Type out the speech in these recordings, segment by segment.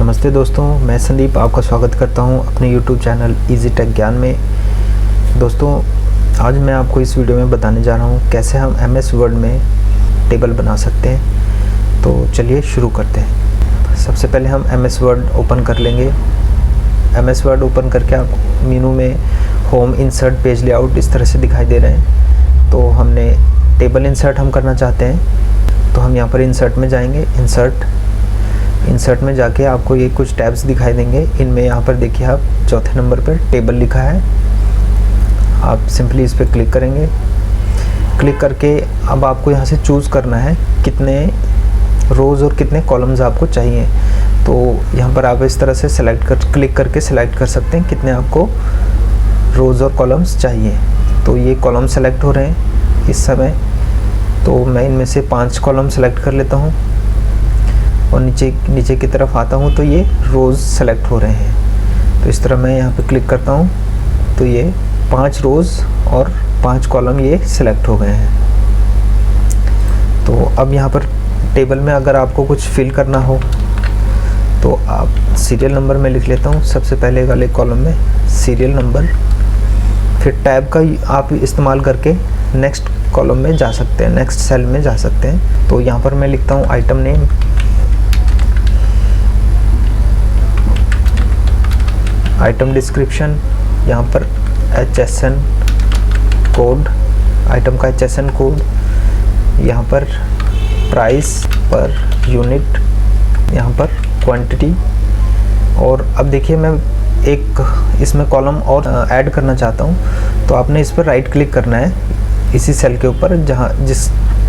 नमस्ते दोस्तों, मैं संदीप आपका स्वागत करता हूं अपने YouTube चैनल इजी टेक ज्ञान में। दोस्तों, आज मैं आपको इस वीडियो में बताने जा रहा हूं कैसे हम MS वर्ड में टेबल बना सकते हैं। तो चलिए शुरू करते हैं। सबसे पहले हम MS वर्ड ओपन कर लेंगे। MS वर्ड ओपन करके आप मेनू में होम, इंसर्ट, पेज लेआउट इस तरह से दिखाई दे रहे हैं। तो हमने टेबल इंसर्ट हम करना चाहते हैं, तो हम यहाँ पर इंसर्ट में जाएंगे। इंसर्ट में जाके आपको ये कुछ टैब्स दिखाई देंगे। इनमें यहाँ पर देखिए, आप चौथे नंबर पर टेबल लिखा है। आप सिंपली इस पर क्लिक करेंगे। क्लिक करके अब आपको यहाँ से चूज़ करना है कितने रोज़ और कितने कॉलम्स आपको चाहिए। तो यहाँ पर आप इस तरह से क्लिक करके सिलेक्ट कर सकते हैं कितने आपको रोज़ और कॉलम्स चाहिए। तो ये कॉलम सेलेक्ट हो रहे हैं इस समय। तो मैं इनमें से 5 कॉलम सेलेक्ट कर लेता हूँ और नीचे की तरफ आता हूँ तो ये रोज़ सेलेक्ट हो रहे हैं। तो इस तरह मैं यहाँ पे क्लिक करता हूँ तो ये 5 रोज़ और 5 कॉलम ये सिलेक्ट हो गए हैं। तो अब यहाँ पर टेबल में अगर आपको कुछ फिल करना हो तो आप सीरियल नंबर में लिख लेता हूँ। सबसे पहले वाले कॉलम में सीरियल नंबर, फिर टैब का आप इस्तेमाल करके नेक्स्ट कॉलम में जा सकते हैं, नेक्स्ट सेल में जा सकते हैं। तो यहाँ पर मैं लिखता हूँ आइटम नेम, आइटम डिस्क्रिप्शन, यहाँ पर HSN कोड, आइटम का HSN कोड, यहाँ पर प्राइस पर यूनिट, यहाँ पर क्वांटिटी। और अब देखिए, मैं एक इसमें कॉलम और ऐड करना चाहता हूँ। तो आपने इस पर राइट क्लिक करना है इसी सेल के ऊपर, जहाँ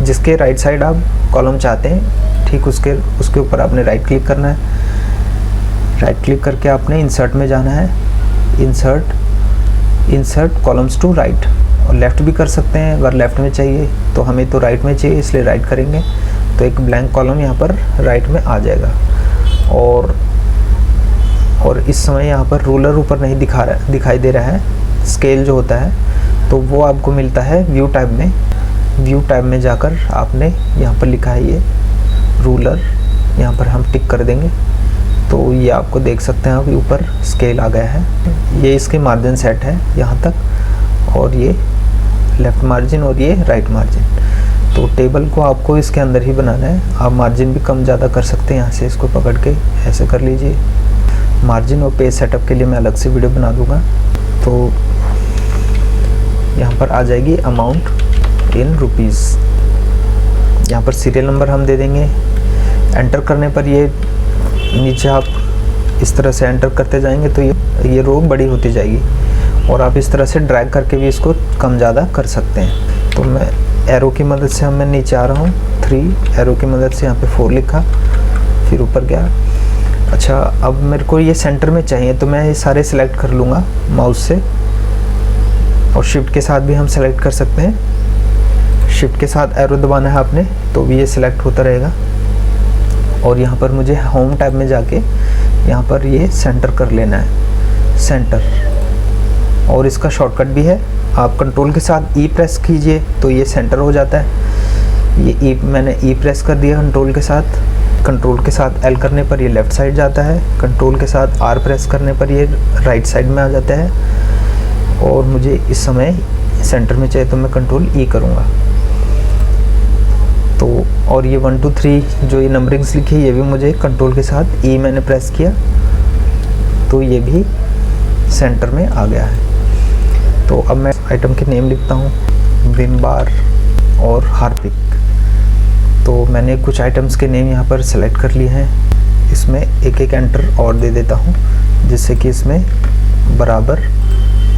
जिसके राइट साइड आप कॉलम चाहते हैं, ठीक उसके ऊपर आपने राइट क्लिक करना है। राइट क्लिक करके आपने इंसर्ट में जाना है। इंसर्ट कॉलम्स टू राइट, और लेफ़्ट भी कर सकते हैं अगर लेफ़्ट में चाहिए। तो हमें तो राइट में चाहिए, इसलिए राइट करेंगे। तो एक ब्लैंक कॉलम यहाँ पर राइट में आ जाएगा। और इस समय यहाँ पर रूलर ऊपर नहीं दिखाई दे रहा है। स्केल जो होता है तो वो आपको मिलता है व्यू टैब में। व्यू टैब में जाकर आपने यहाँ पर लिखा है ये रूलर, यहाँ पर हम टिक कर देंगे। तो ये आपको देख सकते हैं, अभी ऊपर स्केल आ गया है। ये इसके मार्जिन सेट है यहाँ तक, और ये लेफ़्ट मार्जिन और ये राइट मार्जिन। तो टेबल को आपको इसके अंदर ही बनाना है। आप मार्जिन भी कम ज़्यादा कर सकते हैं, यहाँ से इसको पकड़ के ऐसे कर लीजिए। मार्जिन और पेज सेटअप के लिए मैं अलग से वीडियो बना दूँगा। तो यहाँ पर आ जाएगी अमाउंट इन रुपीज़। यहाँ पर सीरियल नंबर हम दे देंगे। एंटर करने पर ये नीचे आप इस तरह से एंटर करते जाएंगे तो ये रो बड़ी होती जाएगी, और आप इस तरह से ड्रैग करके भी इसको कम ज़्यादा कर सकते हैं। तो मैं एरो की मदद से मैं नीचे आ रहा हूँ। 3 एरो की मदद से यहाँ पे 4 लिखा, फिर ऊपर गया। अच्छा, अब मेरे को ये सेंटर में चाहिए, तो मैं ये सारे सिलेक्ट कर लूँगा माउस से, और शिफ्ट के साथ भी हम सेलेक्ट कर सकते हैं। शिफ्ट के साथ एरो दबाना है आपने, तो भी ये सिलेक्ट होता रहेगा। और यहाँ पर मुझे होम टैब में जाके यहाँ पर ये सेंटर कर लेना है, सेंटर। और इसका शॉर्टकट भी है, आप कंट्रोल के साथ E प्रेस कीजिए तो ये सेंटर हो जाता है। ये मैंने E प्रेस कर दिया कंट्रोल के साथ। कंट्रोल के साथ L करने पर ये लेफ़्ट साइड जाता है। कंट्रोल के साथ R प्रेस करने पर ये राइट साइड में आ जाता है। और मुझे इस समय सेंटर में चाहिए तो मैं कंट्रोल E करूँगा। तो और ये 1 2 3 जो ये नंबरिंग्स लिखी है, ये भी मुझे कंट्रोल के साथ E मैंने प्रेस किया तो ये भी सेंटर में आ गया है। तो अब मैं आइटम के नेम लिखता हूँ, विम बार और हार्पिक। तो मैंने कुछ आइटम्स के नेम यहाँ पर सेलेक्ट कर लिए हैं। इसमें एक एंटर और दे देता हूँ, जिससे कि इसमें बराबर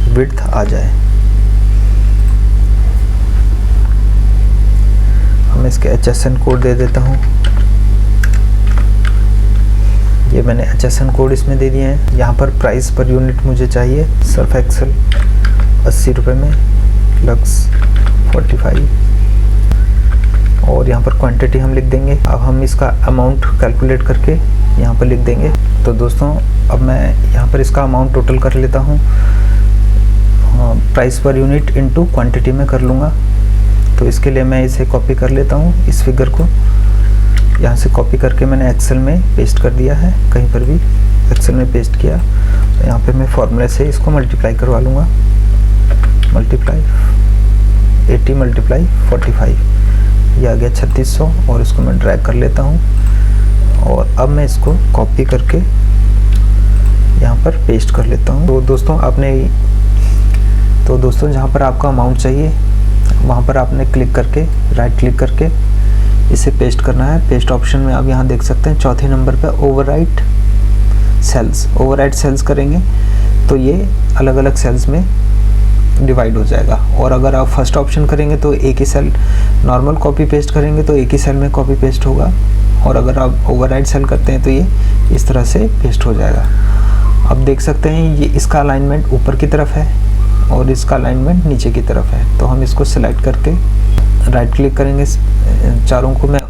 विड्थ आ जाए। मैं इसके HSN कोड दे देता हूँ। ये मैंने HSN कोड इसमें दे दिए हैं। यहाँ पर प्राइस पर यूनिट मुझे चाहिए, सर्फ एक्सेल 80 रुपये में, लक्स 45, और यहाँ पर क्वांटिटी हम लिख देंगे। अब हम इसका अमाउंट कैलकुलेट करके यहाँ पर लिख देंगे। तो दोस्तों, अब मैं यहाँ पर इसका अमाउंट टोटल कर लेता हूँ। Price per unit into quantity में कर लूँगा। तो इसके लिए मैं इसे कॉपी कर लेता हूँ, इस फिगर को। यहाँ से कॉपी करके मैंने एक्सेल में पेस्ट कर दिया है, कहीं पर भी एक्सेल में पेस्ट किया। तो यहाँ पे मैं फॉर्मूले से इसको मल्टीप्लाई करवा लूँगा, मल्टीप्लाई 80 मल्टीप्लाई 45, ये आ गया 3600, और इसको मैं ड्रैग कर लेता हूँ। और अब मैं इसको कॉपी करके यहाँ पर पेस्ट कर लेता हूँ। तो दोस्तों जहाँ पर आपका अमाउंट चाहिए वहाँ पर आपने क्लिक करके, राइट क्लिक करके इसे पेस्ट करना है। पेस्ट ऑप्शन में आप यहाँ देख सकते हैं चौथे नंबर पे ओवरराइट सेल्स करेंगे तो ये अलग अलग सेल्स में डिवाइड हो जाएगा। और अगर आप फर्स्ट ऑप्शन करेंगे तो एक ही सेल, नॉर्मल कॉपी पेस्ट करेंगे तो एक ही सेल में कॉपी पेस्ट होगा, और अगर आप ओवरराइट सेल करते हैं तो ये इस तरह से पेस्ट हो जाएगा। आप देख सकते हैं ये इसका अलाइनमेंट ऊपर की तरफ है और इसका अलाइनमेंट नीचे की तरफ है। तो हम इसको सिलेक्ट करके राइट क्लिक करेंगे, चारों को मैं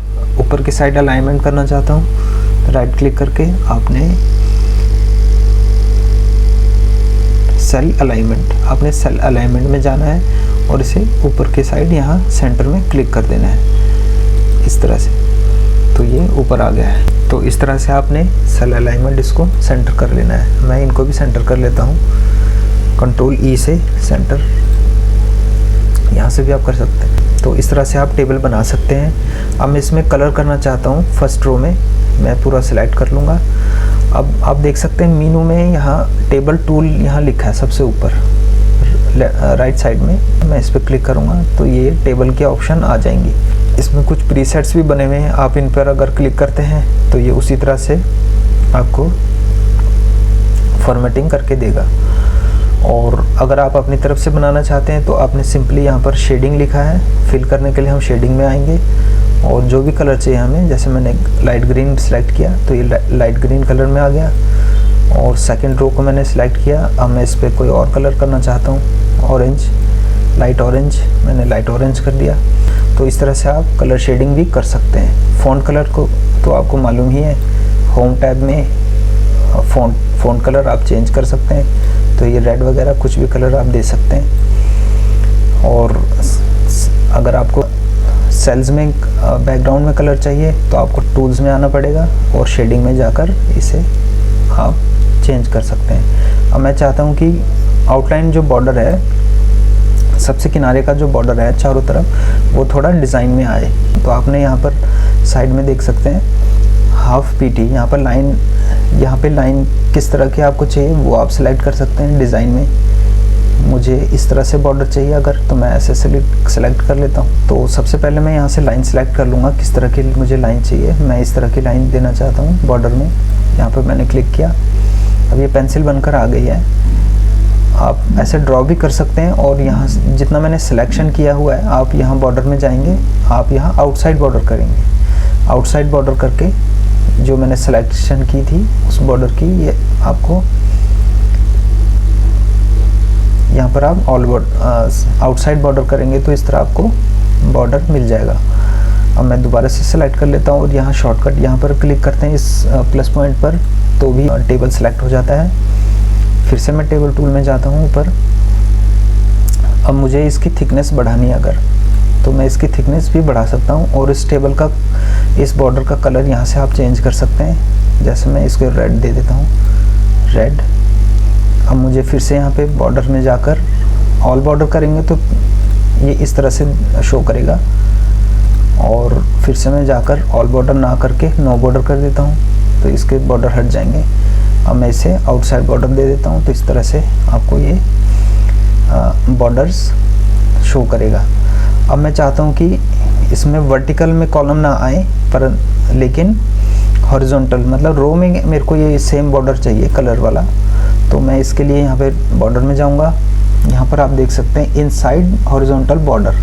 ऊपर की साइड अलाइनमेंट करना चाहता हूँ, तो राइट क्लिक करके आपने सेल अलाइनमेंट में जाना है और इसे ऊपर की साइड यहाँ सेंटर में क्लिक कर देना है इस तरह से, तो ये ऊपर आ गया है। तो इस तरह से आपने सेल अलाइनमेंट इसको सेंटर कर लेना है। मैं इनको भी सेंटर कर लेता हूँ, कंट्रोल ई से सेंटर, यहाँ से भी आप कर सकते हैं। तो इस तरह से आप टेबल बना सकते हैं। अब मैं इसमें कलर करना चाहता हूँ, फर्स्ट रो में मैं पूरा सिलेक्ट कर लूँगा। अब आप देख सकते हैं मीनू में यहाँ टेबल टूल यहाँ लिखा है सबसे ऊपर राइट साइड में, मैं इस पर क्लिक करूँगा तो ये टेबल के ऑप्शन आ जाएंगी। इसमें कुछ प्रीसेट्स भी बने हुए हैं, आप इन पर अगर क्लिक करते हैं तो ये उसी तरह से आपको फॉर्मेटिंग करके देगा। और अगर आप अपनी तरफ से बनाना चाहते हैं तो आपने सिंपली यहाँ पर शेडिंग लिखा है, फिल करने के लिए हम शेडिंग में आएंगे और जो भी कलर चाहिए हमें, जैसे मैंने लाइट ग्रीन सेलेक्ट किया तो ये लाइट ग्रीन कलर में आ गया। और सेकंड रो को मैंने सेलेक्ट किया, अब मैं इस पर कोई और कलर करना चाहता हूँ, ऑरेंज, लाइट ऑरेंज, मैंने लाइट ऑरेंज कर दिया। तो इस तरह से आप कलर शेडिंग भी कर सकते हैं। फ़ॉन्ट कलर को तो आपको मालूम ही है, होम टैब में फ़ॉन्ट कलर आप चेंज कर सकते हैं, तो ये रेड वगैरह कुछ भी कलर आप दे सकते हैं। और अगर आपको सेल्स में बैकग्राउंड में कलर चाहिए तो आपको टूल्स में आना पड़ेगा और शेडिंग में जाकर इसे आप चेंज कर सकते हैं। अब मैं चाहता हूँ कि आउटलाइन जो बॉर्डर है, सबसे किनारे का जो बॉर्डर है चारों तरफ, वो थोड़ा डिज़ाइन में आए। तो आपने यहाँ पर साइड में देख सकते हैं हाफ पीटी, यहाँ पर लाइन, यहाँ पे लाइन किस तरह की आपको चाहिए वो आप सिलेक्ट कर सकते हैं। डिज़ाइन में मुझे इस तरह से बॉर्डर चाहिए अगर, तो मैं ऐसे सेलेक्ट कर लेता हूँ। तो सबसे पहले मैं यहाँ से लाइन सेलेक्ट कर लूँगा, किस तरह की मुझे लाइन चाहिए। मैं इस तरह की लाइन देना चाहता हूँ बॉर्डर में, यहाँ पर मैंने क्लिक किया, अब ये पेंसिल बनकर आ गई है। आप ऐसे ड्रॉ भी कर सकते हैं और यहाँ जितना मैंने सिलेक्शन किया हुआ है, आप यहाँ बॉर्डर में जाएंगे, आप यहाँ आउटसाइड बॉर्डर करेंगे। आउटसाइड बॉर्डर करके जो मैंने सिलेक्शन की थी उस बॉर्डर की, ये आपको यहाँ पर आप ऑल आउटसाइड बॉर्डर करेंगे तो इस तरह आपको बॉर्डर मिल जाएगा। अब मैं दोबारा से सिलेक्ट कर लेता हूँ और यहाँ शॉर्टकट यहाँ पर क्लिक करते हैं इस प्लस पॉइंट पर, तो भी टेबल सेलेक्ट हो जाता है। फिर से मैं टेबल टूल में जाता हूँ ऊपर। अब मुझे इसकी थिकनेस बढ़ानी है अगर, तो मैं इसकी थिकनेस भी बढ़ा सकता हूँ। और इस टेबल का, इस बॉर्डर का कलर यहाँ से आप चेंज कर सकते हैं। जैसे मैं इसको रेड दे देता हूँ, रेड। अब मुझे फिर से यहाँ पे बॉर्डर में जाकर ऑल बॉर्डर करेंगे तो ये इस तरह से शो करेगा। और फिर से मैं जाकर ऑल बॉर्डर ना करके नो बॉर्डर कर देता हूँ तो इसके बॉर्डर हट जाएंगे। अब मैं इसे आउटसाइड बॉर्डर दे देता हूँ तो इस तरह से आपको ये बॉर्डर्स शो करेगा। अब मैं चाहता हूँ कि इसमें वर्टिकल में कॉलम ना आए, पर लेकिन हॉरिजॉन्टल, मतलब रो में मेरे को ये सेम बॉर्डर चाहिए कलर वाला। तो मैं इसके लिए यहाँ पे बॉर्डर में जाऊँगा, यहाँ पर आप देख सकते हैं इनसाइड हॉरिजॉन्टल बॉर्डर,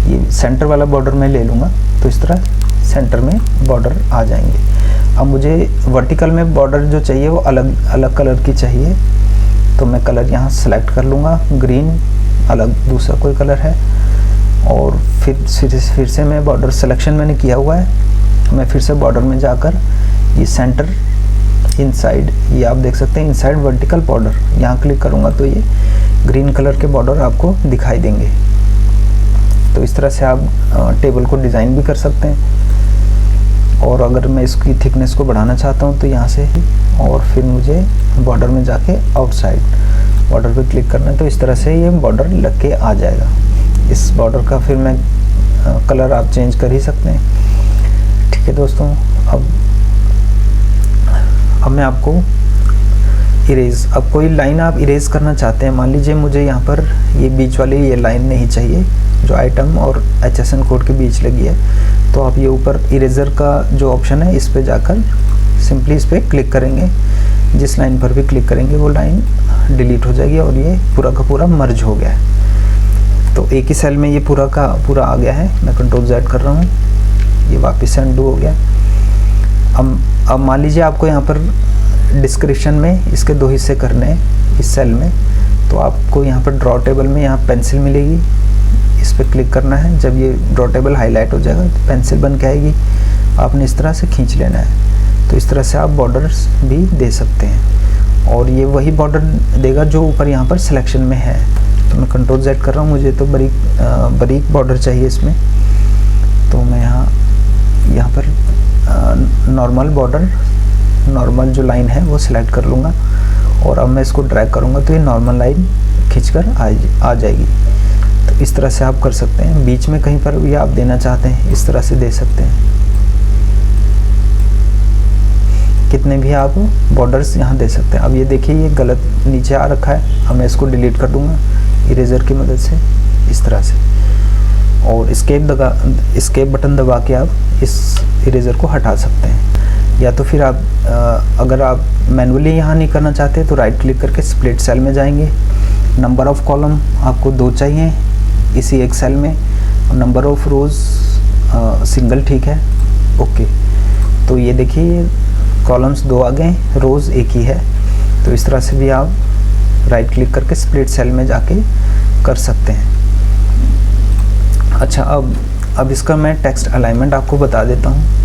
ये सेंटर वाला बॉर्डर मैं ले लूँगा तो इस तरह सेंटर में बॉर्डर आ जाएंगे। अब मुझे वर्टिकल में बॉर्डर जो चाहिए वो अलग अलग कलर की चाहिए, तो मैं कलर यहाँ सेलेक्ट कर लूँगा, ग्रीन, अलग दूसरा कोई कलर है। और फिर से मैं बॉर्डर सिलेक्शन मैंने किया हुआ है, मैं फिर से बॉर्डर में जाकर ये सेंटर इनसाइड, ये आप देख सकते हैं इनसाइड वर्टिकल बॉर्डर, यहाँ क्लिक करूँगा तो ये ग्रीन कलर के बॉर्डर आपको दिखाई देंगे। तो इस तरह से आप टेबल को डिज़ाइन भी कर सकते हैं। और अगर मैं इसकी थिकनेस को बढ़ाना चाहता हूँ तो यहाँ से, और फिर मुझे बॉर्डर में जाके आउटसाइड बॉर्डर पे क्लिक करना है। तो इस तरह से ये बॉर्डर लग के आ जाएगा। इस बॉर्डर का फिर मैं कलर आप चेंज कर ही सकते हैं। ठीक है दोस्तों, अब मैं आपको इरेज, अब कोई लाइन आप इरेज करना चाहते हैं, मान लीजिए मुझे यहाँ पर ये बीच वाली ये लाइन नहीं चाहिए जो आइटम और HSN कोड के बीच लगी है, तो आप ये ऊपर इरेजर का जो ऑप्शन है इस पे जाकर सिंपली इस पर क्लिक करेंगे। जिस लाइन पर भी क्लिक करेंगे वो लाइन डिलीट हो जाएगी और ये पूरा का पूरा मर्ज हो गया है। तो एक ही सेल में ये पूरा का पूरा आ गया है। मैं Ctrl Z कर रहा हूँ, ये वापस से अनडू हो गया। अब मान लीजिए आपको यहाँ पर डिस्क्रिप्शन में इसके 2 हिस्से करने हैं इस सेल में, तो आपको यहाँ पर ड्रॉ टेबल में यहाँ पेंसिल मिलेगी, इस पर क्लिक करना है। जब ये ड्रॉ टेबल हाईलाइट हो जाएगा तो पेंसिल बन के आएगी, आपने इस तरह से खींच लेना है। तो इस तरह से आप बॉर्डर्स भी दे सकते हैं और ये वही बॉर्डर देगा जो ऊपर यहाँ पर सिलेक्शन में है। तो मैं Ctrl Z कर रहा हूँ, मुझे तो बारीक बॉर्डर चाहिए इसमें, तो मैं यहाँ पर नॉर्मल बॉर्डर, नॉर्मल जो लाइन है वो सिलेक्ट कर लूँगा और अब मैं इसको ड्रैग करूँगा तो ये नॉर्मल लाइन खींचकर आ जाएगी। तो इस तरह से आप कर सकते हैं। बीच में कहीं पर भी आप देना चाहते हैं इस तरह से दे सकते हैं। कितने भी आप बॉर्डर्स यहाँ दे सकते हैं। अब ये देखिए ये गलत नीचे आ रखा है, अब मैं इसको डिलीट कर दूँगा इरेजर की मदद से इस तरह से, और एस्केप बटन दबा के आप इस इरेजर को हटा सकते हैं। या तो फिर आप अगर आप मैनुअली यहाँ नहीं करना चाहते तो राइट क्लिक करके स्प्लिट सेल में जाएंगे। नंबर ऑफ़ कॉलम आपको 2 चाहिए इसी एक सेल में, नंबर ऑफ़ रोज़ सिंगल, ठीक है, ओके। तो ये देखिए कॉलम्स 2 आ गए, रोज़ 1 ही है। तो इस तरह से भी आप राइट क्लिक करके स्प्लिट सेल में जाके कर सकते हैं। अच्छा, अब इसका मैं टेक्स्ट अलाइनमेंट आपको बता देता हूँ।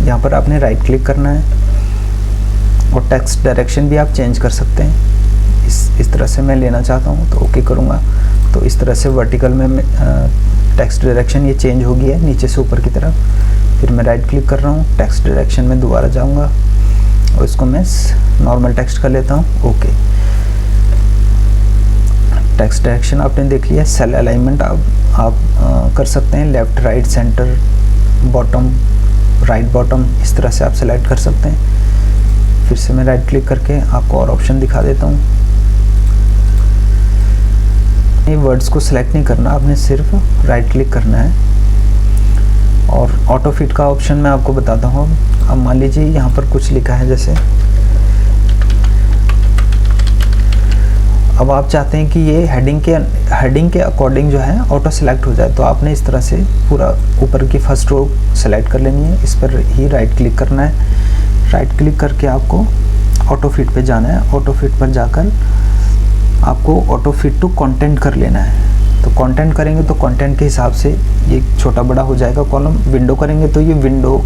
यहाँ पर आपने राइट क्लिक करना है और टेक्स्ट डायरेक्शन भी आप चेंज कर सकते हैं। इस तरह से मैं लेना चाहता हूँ तो ओके करूँगा, तो इस तरह से वर्टिकल में टेक्स्ट डायरेक्शन ये चेंज हो गई है नीचे से ऊपर की तरफ। फिर मैं राइट क्लिक कर रहा हूँ, टेक्स्ट डायरेक्शन में दोबारा जाऊँगा और इसको मैं नॉर्मल टेक्स्ट कर लेता हूँ, ओके। टेक्स्ट डायरेक्शन आपने देख लिया। सेल अलाइनमेंट आप कर सकते हैं, left, right, centre, bottom, right bottom, इस तरह से आप सेलेक्ट कर सकते हैं। फिर से मैं राइट क्लिक करके आपको और ऑप्शन दिखा देता हूँ। ये वर्ड्स को सिलेक्ट नहीं करना, आपने सिर्फ राइट क्लिक करना है। और ऑटो फिट का ऑप्शन मैं आपको बताता हूँ। अब मान लीजिए यहाँ पर कुछ लिखा है, जैसे अब आप चाहते हैं कि ये हेडिंग के अकॉर्डिंग जो है ऑटो सेलेक्ट हो जाए, तो आपने इस तरह से पूरा ऊपर की फर्स्ट रो सेलेक्ट कर लेनी है। इस पर ही राइट क्लिक करना है। राइट क्लिक करके आपको ऑटो फिट पे जाना है। ऑटो फिट पर जाकर आपको ऑटो फिट टू कंटेंट कर लेना है। तो कंटेंट करेंगे तो कंटेंट के हिसाब से ये छोटा बड़ा हो जाएगा कॉलम। विंडो करेंगे तो ये विंडो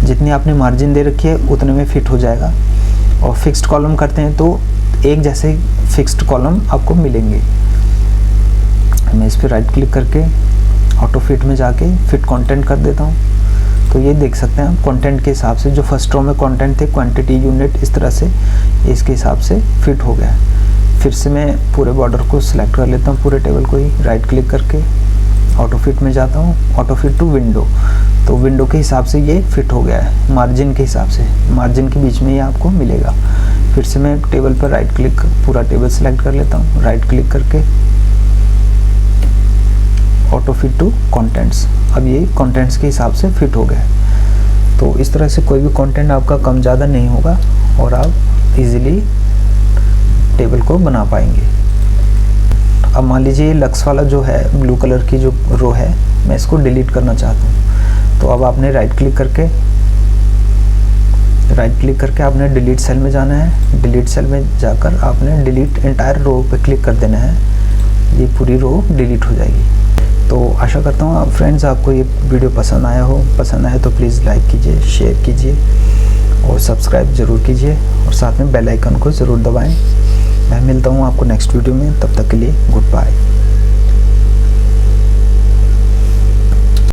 जितनी आपने मार्जिन दे रखी है उतने में फिट हो जाएगा। और फिक्स्ड कॉलम करते हैं तो एक जैसे फिक्स्ड कॉलम आपको मिलेंगे। मैं इस पर राइट क्लिक करके ऑटो फिट में जाके फिट कंटेंट कर देता हूँ। तो ये देख सकते हैं आप कंटेंट के हिसाब से जो फर्स्ट रो में कंटेंट थे, क्वांटिटी, यूनिट, इस तरह से इसके हिसाब से फिट हो गया। फिर से मैं पूरे बॉर्डर को सिलेक्ट कर लेता हूँ, पूरे टेबल को ही राइट क्लिक करके ऑटो फिट में जाता हूँ, ऑटो फिट टू विंडो। तो विंडो के हिसाब से ये फिट हो गया है, मार्जिन के हिसाब से, मार्जिन के बीच में ये आपको मिलेगा। फिर से मैं टेबल पर राइट क्लिक, पूरा टेबल सेलेक्ट कर लेता हूँ, राइट क्लिक करके ऑटो फिट टू कंटेंट्स। अब ये कंटेंट्स के हिसाब से फिट हो गया। तो इस तरह से कोई भी कंटेंट आपका कम ज़्यादा नहीं होगा और आप इजीली टेबल को बना पाएंगे। अब मान लीजिए ये लक्स वाला जो है ब्लू कलर की जो रो है, मैं इसको डिलीट करना चाहता हूँ। तो अब आपने राइट क्लिक करके आपने डिलीट सेल में जाना है। डिलीट सेल में जाकर आपने डिलीट एंटायर रो पे क्लिक कर देना है, ये पूरी रो डिलीट हो जाएगी। तो आशा करता हूँ फ्रेंड्स आपको ये वीडियो पसंद आया हो। पसंद आए तो प्लीज़ लाइक कीजिए, शेयर कीजिए और सब्सक्राइब ज़रूर कीजिए और साथ में बेल आइकन को ज़रूर दबाएं। मैं मिलता हूँ आपको नेक्स्ट वीडियो में, तब तक के लिए गुड बाय।